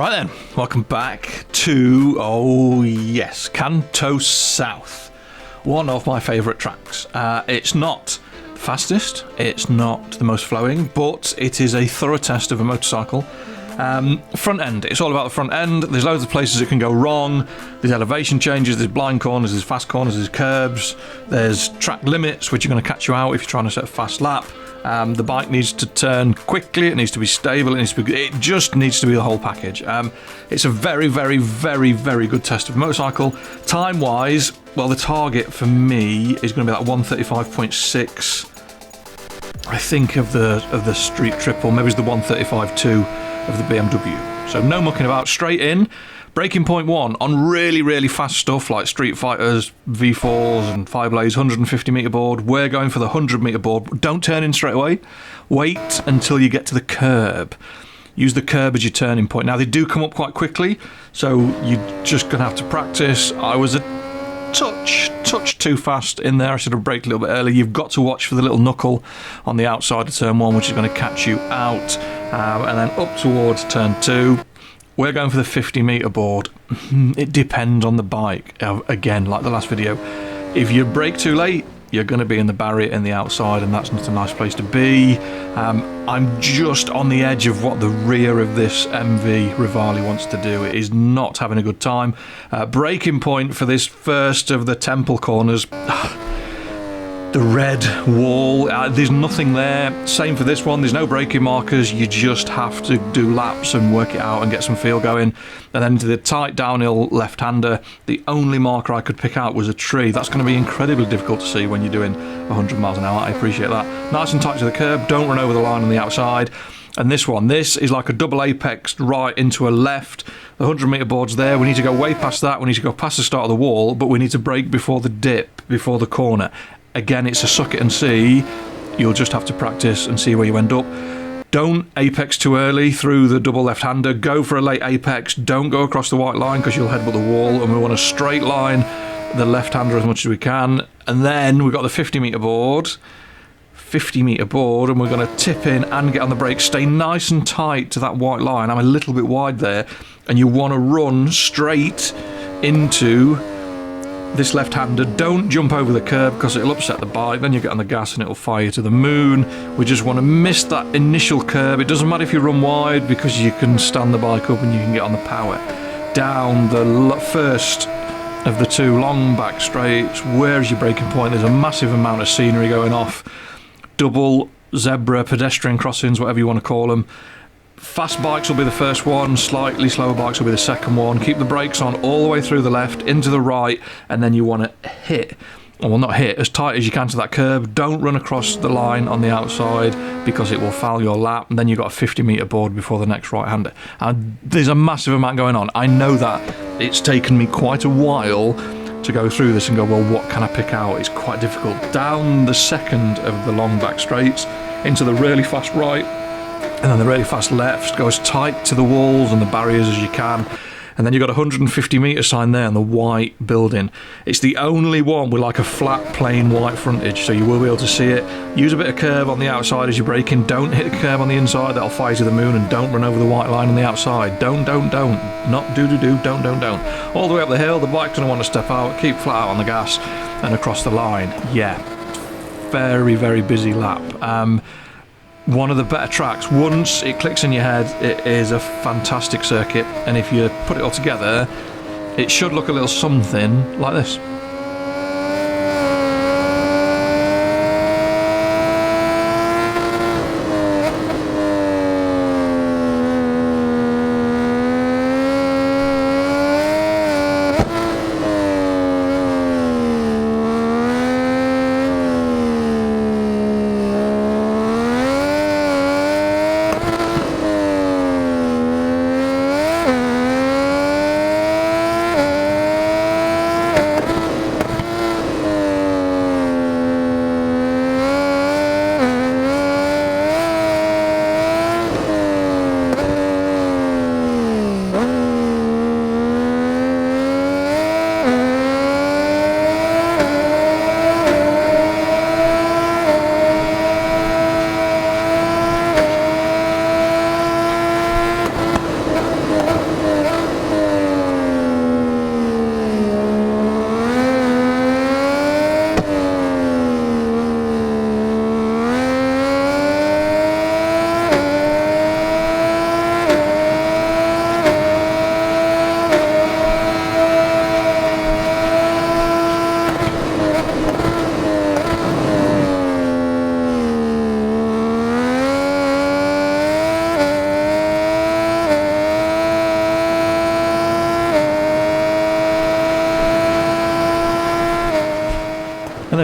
Right then, welcome back to, oh yes, Kanto South. One of my favourite tracks. It's not the fastest, it's not the most flowing, but it is a thorough test of a motorcycle. Front end, it's all about the front end. There's loads of places it can go wrong. There's elevation changes, there's blind corners, there's fast corners, there's curbs, there's track limits which are going to catch you out if you're trying to set a fast lap. The bike needs to turn quickly, it needs to be stable, it just needs to be the whole package. It's a very, very, very, very good test of a motorcycle. Time wise, well, the target for me is going to be that 135.6, I think, of the street triple. Maybe it's the 135.2 of the BMW. So no mucking about, straight in. Breaking point 1 on really, really fast stuff like Street Fighters, V4s and Fireblades, 150 metre board. We're going for the 100 metre board. Don't turn in straight away. Wait until you get to the curb. Use the curb as your turning point. Now, they do come up quite quickly, so you're just going to have to practice. I was a touch too fast in there. I should have braked a little bit earlier. You've got to watch for the little knuckle on the outside of turn 1, which is going to catch you out. And then up towards turn 2. We're going for the 50 metre board. It depends on the bike. Again, like the last video, if you brake too late, you're going to be in the barrier in the outside, and that's not a nice place to be. I'm just on the edge of what the rear of this MV Rivali wants to do. It is not having a good time. Braking point for this first of the temple corners. The red wall, there's nothing there. Same for this one, there's no braking markers. You just have to do laps and work it out and get some feel going. And then to the tight downhill left-hander, the only marker I could pick out was a tree. That's going to be incredibly difficult to see when you're doing 100 miles an hour. I appreciate that. Nice and tight to the curb, don't run over the line on the outside. And this one, this is like a double apex right into a left. The 100 metre board's there. We need to go way past that. We need to go past the start of the wall, but we need to brake before the dip, before the corner. Again, it's a suck it and see. You'll just have to practice and see where you end up. Don't apex too early through the double left-hander. Go for a late apex. Don't go across the white line because you'll headbutt the wall, and we want to straight line the left-hander as much as we can. And then we've got the 50 metre board. 50 metre board, and we're going to tip in and get on the brakes. Stay nice and tight to that white line. I'm a little bit wide there, and you want to run straight into this left-hander. Don't jump over the curb because it'll upset the bike. Then you get on the gas and it'll fire you to the moon. We just want to miss that initial curb. It doesn't matter if you run wide because you can stand the bike up and you can get on the power. Down the first of the two long back straights. Where's your braking point? There's a massive amount of scenery going off. Double zebra pedestrian crossings, whatever you want to call them. Fast bikes will be the first one, slightly slower bikes will be the second one. Keep the brakes on all the way through the left, into the right, and then you want to hit, well, not hit, as tight as you can to that curb. Don't run across the line on the outside because it will foul your lap, and then you've got a 50 metre board before the next right-hander. And there's a massive amount going on. I know that it's taken me quite a while to go through this and go, well, what can I pick out? It's quite difficult. Down the second of the long back straights, into the really fast right, and then the really fast left. Go as tight to the walls and the barriers as you can. And then you've got a 150 metre sign there on the white building. It's the only one with like a flat, plain white frontage, so you will be able to see it. Use a bit of curb on the outside as you're braking. Don't hit the curb on the inside, that'll fire you to the moon. And don't run over the white line on the outside. Don't. Not do-do-do, don't. All the way up the hill, the bike's going to want to step out, keep flat out on the gas, and across the line. Yeah, very, very busy lap. One of the better tracks. Once it clicks in your head, it is a fantastic circuit, and if you put it all together, it should look a little something like this.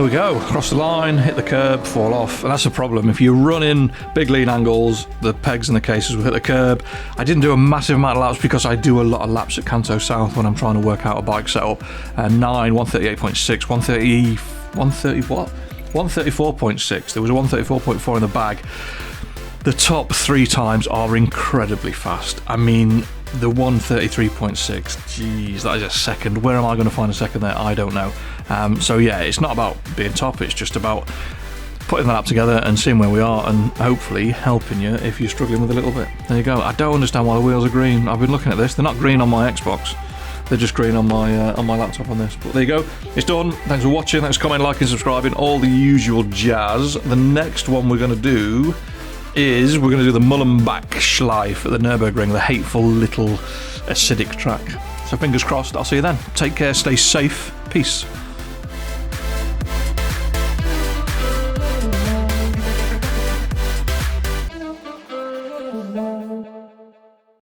we go. Cross the line, hit the curb, fall off. And that's the problem. If you run in big lean angles, the pegs and the cases will hit the curb. I didn't do a massive amount of laps because I do a lot of laps at Kanto South when I'm trying to work out a bike setup. 138.6, 130 what? 134.6. There was a 134.4 in the bag. The top 3 times are incredibly fast. I mean, the 133.6, geez, that is a second. Where am I going to find a second there? I don't know. So yeah, it's not about being top, it's just about putting that app together and seeing where we are and hopefully helping you if you're struggling with a little bit. There you go. I don't understand why the wheels are green. I've been looking at this. They're not green on my Xbox. They're just green on my laptop on this. But there you go. It's done. Thanks for watching. Thanks for commenting, liking, subscribing, all the usual jazz. The next one we're going to do is we're going to do the Mullenbach Schleife at the Nürburgring, the hateful little acidic track. So fingers crossed. I'll see you then. Take care. Stay safe. Peace.